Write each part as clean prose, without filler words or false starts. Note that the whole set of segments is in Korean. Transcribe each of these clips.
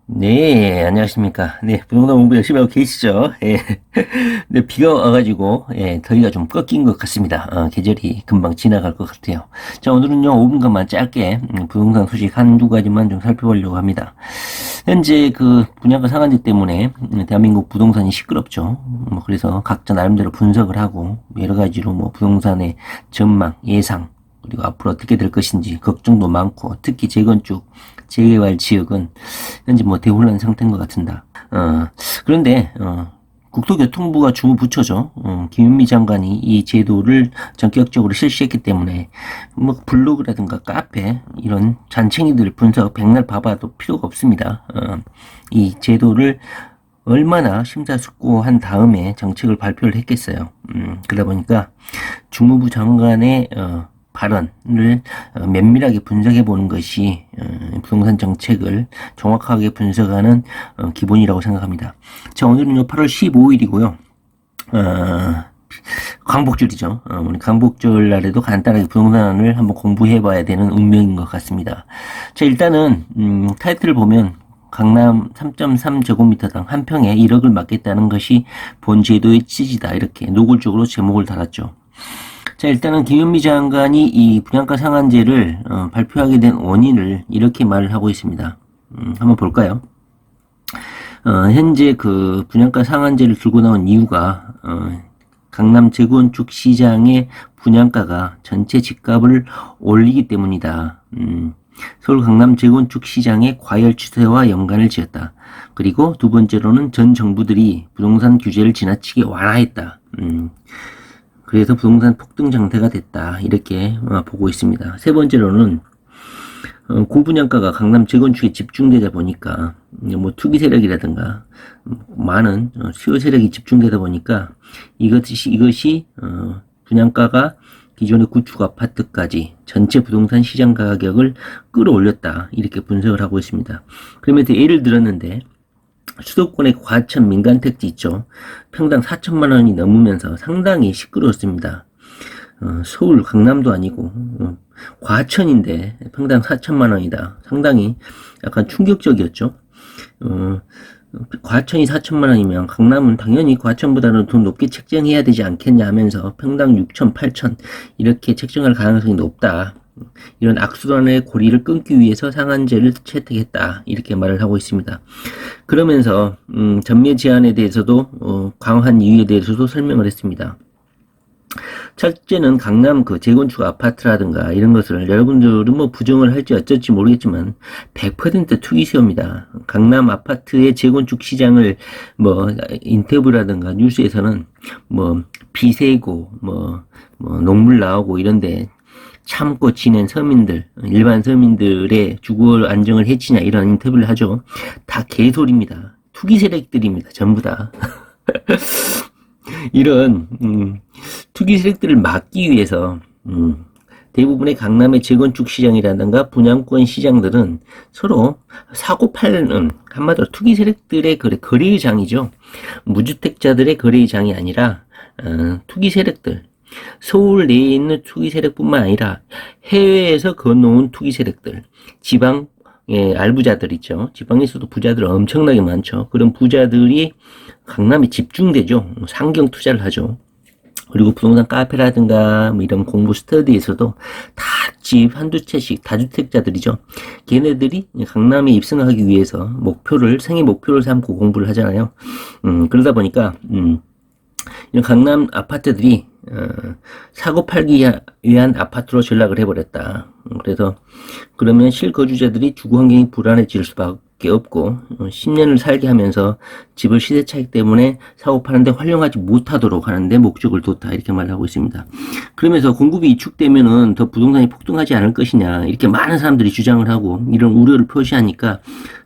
네, 안녕하십니까. 네, 부동산 공부 열심히 하고 계시죠? 예. 근데 비가 와가지고, 예, 더위가 좀 꺾인 것 같습니다. 계절이 금방 지나갈 것 같아요. 자, 오늘은요, 5분간만 짧게, 부동산 소식 한두 가지만 좀 살펴보려고 합니다. 현재 그 분양가 상한제 때문에, 대한민국 부동산이 시끄럽죠. 그래서 각자 나름대로 분석을 하고, 여러 가지로 뭐 부동산의 전망, 예상, 그리고 앞으로 어떻게 될 것인지 걱정도 많고, 특히 재건축, 재개발 지역은 현재 뭐 대혼란 상태인 것 같은다. 그런데 국토교통부가 주무부처죠. 김현미 장관이 이 제도를 전격적으로 실시했기 때문에 뭐 블로그라든가 카페 이런 잔챙이들 분석 백날 봐봐도 필요가 없습니다. 이 제도를 얼마나 심사숙고한 다음에 정책을 발표를 했겠어요. 그러다 보니까 주무부 장관의 발언을 면밀하게 분석해 보는 것이 부동산 정책을 정확하게 분석하는 기본이라고 생각합니다. 자, 오늘은요 8월 15일이고요. 광복절이죠. 우리 광복절 날에도 간단하게 부동산을 한번 공부해 봐야 되는 운명인 것 같습니다. 자, 일단은 타이틀을 보면 강남 3.3제곱미터당 한 평에 1억을 맞겠다는 것이 본 제도의 취지다, 이렇게 노골적으로 제목을 달았죠. 자, 일단은 김현미 장관이 이 분양가 상한제를 발표하게 된 원인을 이렇게 말을 하고 있습니다. 한번 볼까요? 현재 그 분양가 상한제를 들고 나온 이유가 강남 재건축 시장의 분양가가 전체 집값을 올리기 때문이다. 서울 강남 재건축 시장의 과열 추세와 연관을 지었다. 그리고 두 번째로는 전 정부들이 부동산 규제를 지나치게 완화했다. 그래서 부동산 폭등 상태가 됐다, 이렇게 보고 있습니다. 세 번째로는 고분양가가 강남 재건축에 집중되다 보니까 뭐 투기 세력이라든가 많은 수요 세력이 집중되다 보니까 이것이 분양가가 기존의 구축 아파트까지 전체 부동산 시장 가격을 끌어올렸다, 이렇게 분석을 하고 있습니다. 그러면서 예를 들었는데 수도권의 과천 민간택지 있죠. 평당 4천만 원이 넘으면서 상당히 시끄러웠습니다. 서울 강남도 아니고 과천인데 평당 4천만 원이다. 상당히 약간 충격적이었죠. 과천이 4천만 원이면 강남은 당연히 과천보다는 더 높게 책정해야 되지 않겠냐 하면서 평당 6천, 8천 이렇게 책정할 가능성이 높다. 이런 악순환의 고리를 끊기 위해서 상한제를 채택했다, 이렇게 말을 하고 있습니다. 그러면서 전매 제한에 대해서도 강화한 이유에 대해서도 설명을 했습니다. 첫째는 강남 그 재건축 아파트라든가 이런 것을 여러분들은 뭐 부정을 할지 어쩔지 모르겠지만 100% 투기 수요입니다. 강남 아파트의 재건축 시장을 뭐 인터뷰라든가 뉴스에서는 뭐 비세고 뭐 녹물 나오고 이런데 참고 지낸 서민들, 일반 서민들의 주거 안정을 해치냐, 이런 인터뷰를 하죠. 다 개소리입니다. 투기 세력들입니다, 전부 다. 이런 투기 세력들을 막기 위해서 대부분의 강남의 재건축 시장이라든가 분양권 시장들은 서로 사고 팔는, 한마디로 투기 세력들의 거래의 장이죠. 무주택자들의 거래의 장이 아니라 투기 세력들, 서울 내에 있는 투기 세력뿐만 아니라 해외에서 건너온 투기 세력들, 지방 알부자들 있죠. 지방에서도 부자들 엄청나게 많죠. 그런 부자들이 강남에 집중되죠. 상경 투자를 하죠. 그리고 부동산 카페라든가 뭐 이런 공부 스터디에서도 다 집 한두 채씩 다주택자들이죠. 걔네들이 강남에 입성하기 위해서 생애 목표를 삼고 공부를 하잖아요. 그러다 보니까 이런 강남 아파트들이 사고 팔기 위한 아파트로 전락을 해버렸다. 그래서 그러면 실거주자들이 주거 환경이 불안해질 수밖에 없고 10년을 살게 하면서 집을 시세 차익 때문에 사고 파는데 활용하지 못하도록 하는데 목적을 뒀다, 이렇게 말하고 있습니다. 그러면서 공급이 위축되면은 더 부동산이 폭등하지 않을 것이냐, 이렇게 많은 사람들이 주장을 하고 이런 우려를 표시하니까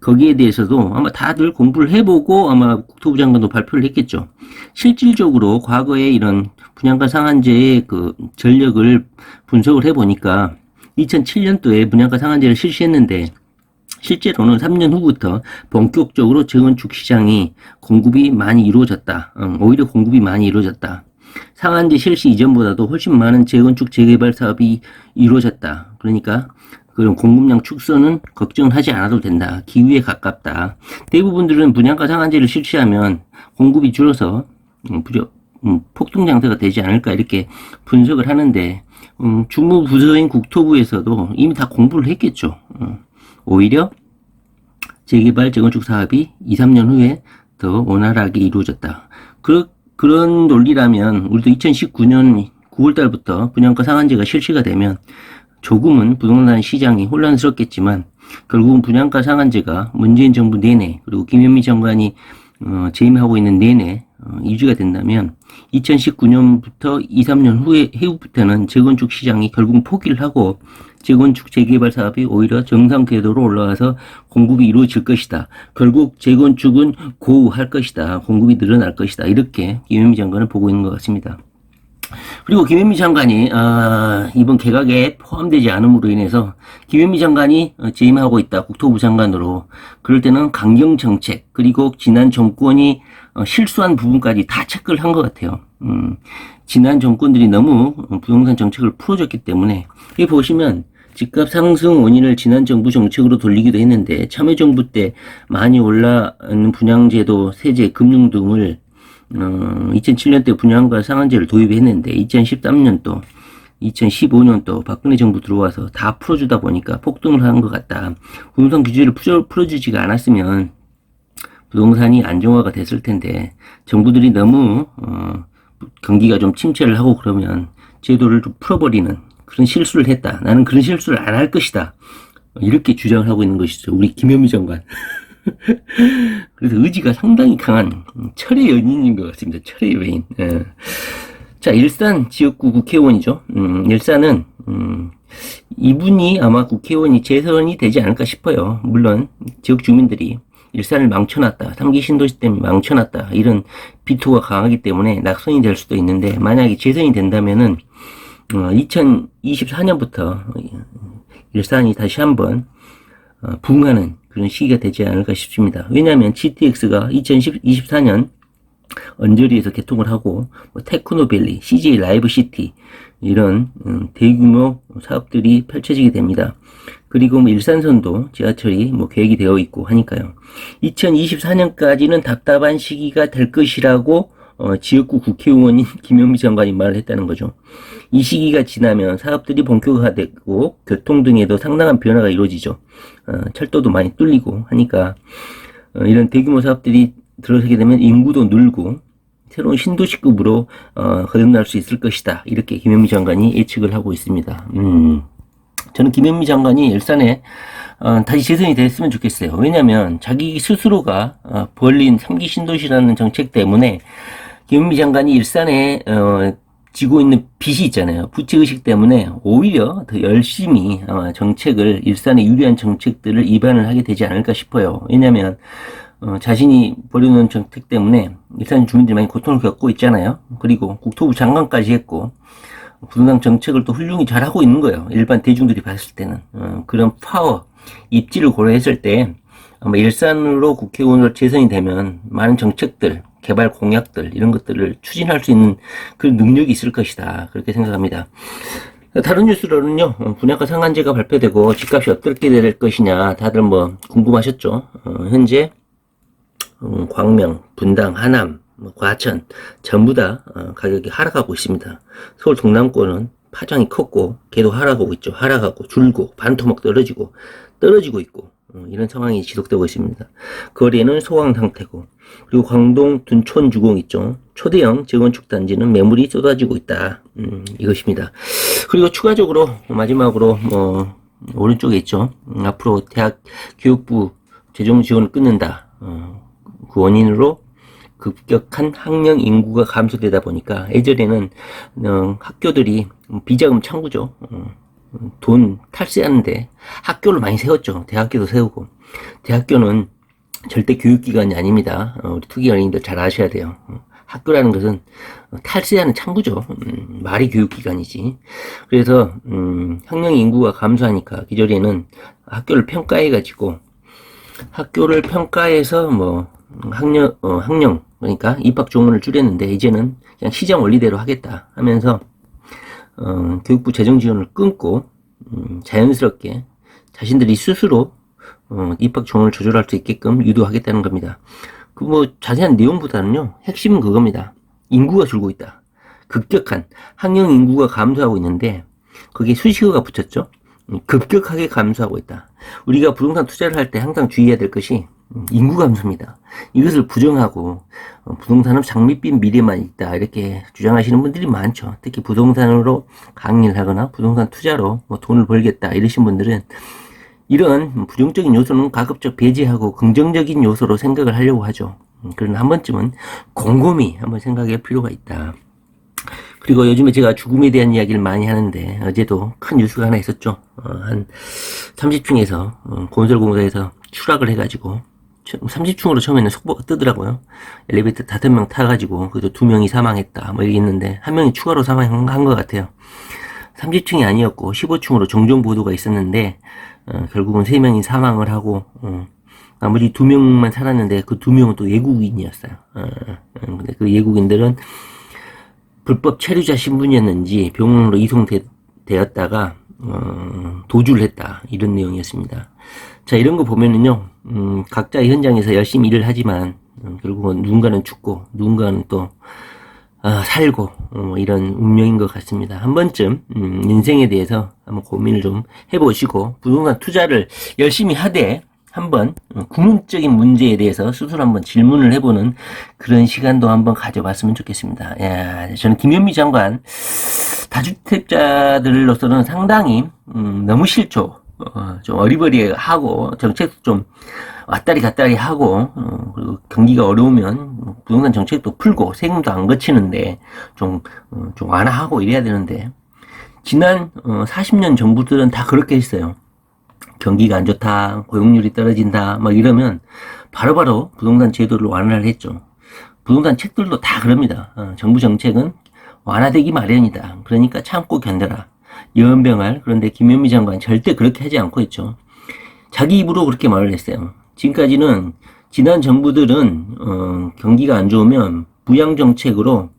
거기에 대해서도 아마 다들 공부를 해보고 아마 국토부 장관도 발표를 했겠죠. 실질적으로 과거에 이런 분양가 상한제의 그 전력을 분석을 해보니까 2007년도에 분양가 상한제를 실시했는데 실제로는 3년 후부터 본격적으로 재건축 시장이 공급이 많이 이루어졌다. 오히려 공급이 많이 이루어졌다. 상한제 실시 이전보다도 훨씬 많은 재건축 재개발 사업이 이루어졌다. 그러니까 그런 공급량 축소는 걱정하지 않아도 된다. 기후에 가깝다. 대부분들은 분양가 상한제를 실시하면 공급이 줄어서 폭등 장세가 되지 않을까 이렇게 분석을 하는데 주무 부서인 국토부에서도 이미 다 공부를 했겠죠. 오히려 재개발 재건축 사업이 2, 3년 후에 더 원활하게 이루어졌다. 그런 논리라면 우리도 2019년 9월 달부터 분양가 상한제가 실시가 되면 조금은 부동산 시장이 혼란스럽겠지만 결국은 분양가 상한제가 문재인 정부 내내 그리고 김현미 장관이 재임하고 있는 내내 유지가 된다면 2019년부터 2, 3년 후부터는 재건축 시장이 결국 포기를 하고 재건축 재개발 사업이 오히려 정상 궤도로 올라와서 공급이 이루어질 것이다. 결국 재건축은 고우할 것이다. 공급이 늘어날 것이다. 이렇게 김현미 장관은 보고 있는 것 같습니다. 그리고 김현미 장관이 이번 개각에 포함되지 않음으로 인해서 김현미 장관이 재임하고 있다. 국토부 장관으로. 그럴 때는 강경정책 그리고 지난 정권이 실수한 부분까지 다 체크를 한 것 같아요. 지난 정권들이 너무 부동산 정책을 풀어줬기 때문에 여기 보시면 집값 상승 원인을 지난 정부 정책으로 돌리기도 했는데 참여정부 때 많이 올라는 분양제도, 세제, 금융 등을 2007년대 분양가 상한제를 도입했는데 2013년도 2015년도 박근혜 정부 들어와서 다 풀어주다 보니까 폭등을 한 것 같다. 부동산 규제를 풀어주지가 않았으면 부동산이 안정화가 됐을 텐데 정부들이 너무 경기가 좀 침체를 하고 그러면 제도를 좀 풀어버리는 그런 실수를 했다. 나는 그런 실수를 안 할 것이다. 이렇게 주장을 하고 있는 것이죠. 우리 김현미 장관. 그래서 의지가 상당히 강한 철의 연인인 것 같습니다. 철의 여인. 예. 자, 일산 지역구 국회의원이죠. 일산은 이분이 아마 국회의원이 재선이 되지 않을까 싶어요. 물론 지역 주민들이 일산을 망쳐놨다. 3기 신도시 때문에 망쳐놨다. 이런 비토가 강하기 때문에 낙선이 될 수도 있는데 만약에 재선이 된다면은 2024년부터 일산이 다시 한번 부흥하는 그런 시기가 되지 않을까 싶습니다. 왜냐하면 GTX가 2024년 언저리에서 개통을 하고 테크노밸리, CJ 라이브시티 이런 대규모 사업들이 펼쳐지게 됩니다. 그리고 일산선도 지하철이 계획이 되어 있고 하니까요. 2024년까지는 답답한 시기가 될 것이라고 지역구 국회의원인 김현미 장관이 말을 했다는 거죠. 이 시기가 지나면 사업들이 본격화되고 교통 등에도 상당한 변화가 이루어지죠. 철도도 많이 뚫리고 하니까 이런 대규모 사업들이 들어서게 되면 인구도 늘고 새로운 신도시급으로 거듭날 수 있을 것이다. 이렇게 김현미 장관이 예측을 하고 있습니다. 저는 김현미 장관이 일산에 다시 재선이 됐으면 좋겠어요. 왜냐하면 자기 스스로가 벌린 3기 신도시라는 정책 때문에 김현미 장관이 일산에 지고 있는 빚이 있잖아요. 부채의식 때문에 오히려 더 열심히 아마 정책을 일산에 유리한 정책들을 입안을 하게 되지 않을까 싶어요. 왜냐하면 자신이 벌여놓은 정책 때문에 일산 주민들이 많이 고통을 겪고 있잖아요. 그리고 국토부 장관까지 했고 부동산 정책을 또 훌륭히 잘하고 있는 거예요. 일반 대중들이 봤을 때는 그런 파워, 입지를 고려했을 때 아마 일산으로 국회의원으로 재선이 되면 많은 정책들, 개발 공약들 이런 것들을 추진할 수 있는 그런 능력이 있을 것이다. 그렇게 생각합니다. 다른 뉴스로는요. 분양가 상한제가 발표되고 집값이 어떻게 될 것이냐 다들 궁금하셨죠. 현재 광명, 분당, 하남, 과천 전부 다 가격이 하락하고 있습니다. 서울 동남권은 파장이 컸고 걔도 하락하고 있죠. 하락하고 줄고 반토막 떨어지고 있고 이런 상황이 지속되고 있습니다. 거래는 소강 상태고 그리고 광동 둔촌 주공 있죠. 초대형 재건축 단지는 매물이 쏟아지고 있다. 이것입니다. 그리고 추가적으로 마지막으로 오른쪽에 있죠. 앞으로 대학 교육부 재정 지원을 끊는다. 그 원인으로 급격한 학령 인구가 감소되다 보니까 예전에는 학교들이 비자금 창구죠. 돈 탈세하는데 학교를 많이 세웠죠. 대학교도 세우고. 대학교는 절대 교육기관이 아닙니다. 우리 투기 연예인들 잘 아셔야 돼요. 학교라는 것은 탈세하는 창구죠. 말이 교육기관이지. 그래서 학령 인구가 감소하니까 기존에는 학교를 평가해가지고 학교를 평가해서 학령 그러니까 입학 조문을 줄였는데 이제는 그냥 시장 원리대로 하겠다 하면서 교육부 재정 지원을 끊고 자연스럽게 자신들이 스스로 입학 정원을 조절할 수 있게끔 유도하겠다는 겁니다. 그 뭐 자세한 내용보다는요, 핵심은 그겁니다. 인구가 줄고 있다. 급격한 학령 인구가 감소하고 있는데 거기에 수식어가 붙였죠. 급격하게 감소하고 있다. 우리가 부동산 투자를 할 때 항상 주의해야 될 것이 인구 감소입니다. 이것을 부정하고 부동산은 장밋빛 미래만 있다 이렇게 주장하시는 분들이 많죠. 특히 부동산으로 강의를 하거나 부동산 투자로 뭐 돈을 벌겠다 이러신 분들은 이런 부정적인 요소는 가급적 배제하고 긍정적인 요소로 생각을 하려고 하죠. 그러나 한 번쯤은 곰곰이 한번 생각할 필요가 있다. 그리고 요즘에 제가 죽음에 대한 이야기를 많이 하는데 어제도 큰 뉴스가 하나 있었죠. 한 30층에서 건설공사에서 추락을 해가지고 30층으로 처음에는 속보가 뜨더라고요. 엘리베이터 5명 타가지고 그래도 2명이 사망했다 뭐 이랬는데 1명이 추가로 사망한 것 같아요. 30층이 아니었고 15층으로 종종 보도가 있었는데 결국은 3명이 사망을 하고 나머지 2명만 살았는데 그 2명은 또 외국인이었어요. 근데 그 외국인들은 불법 체류자 신분이었는지 병원으로 이송되었다가 도주를 했다 이런 내용이었습니다. 자, 이런 거 보면은요, 각자의 현장에서 열심히 일을 하지만 결국은 누군가는 죽고 누군가는 또 살고 이런 운명인 것 같습니다. 한 번쯤 인생에 대해서 한번 고민을 좀 해보시고 부동산 투자를 열심히 하되 한번 근원적인 문제에 대해서 스스로 한번 질문을 해보는 그런 시간도 한번 가져봤으면 좋겠습니다. 야, 저는 김현미 장관 다주택자들로서는 상당히 너무 싫죠. 좀 어리버리하고 정책도 좀 왔다리 갔다리 하고 그리고 경기가 어려우면 부동산 정책도 풀고 세금도 안 거치는데 좀 완화하고 이래야 되는데 지난 40년 정부들은 다 그렇게 했어요. 경기가 안 좋다, 고용률이 떨어진다, 막 이러면 바로바로 부동산 제도를 완화를 했죠. 부동산 책들도 다 그럽니다. 정부 정책은 완화되기 마련이다. 그러니까 참고 견뎌라. 연병할. 그런데 김현미 장관 절대 그렇게 하지 않고 있죠. 자기 입으로 그렇게 말을 했어요. 지금까지는 지난 정부들은 경기가 안 좋으면 부양 정책으로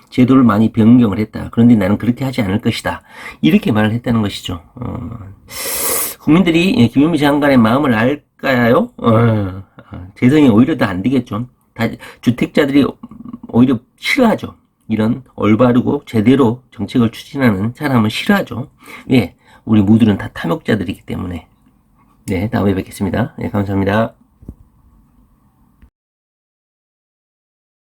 제도를 많이 변경을 했다. 그런데 나는 그렇게 하지 않을 것이다. 이렇게 말을 했다는 것이죠. 국민들이 김현미 장관의 마음을 알까요? 재성이 오히려 더 안 되겠죠. 주택자들이 오히려 싫어하죠. 이런 올바르고 제대로 정책을 추진하는 사람을 싫어하죠. 왜? 우리 모두는 다 탐욕자들이기 때문에. 네, 다음에 뵙겠습니다. 네, 감사합니다.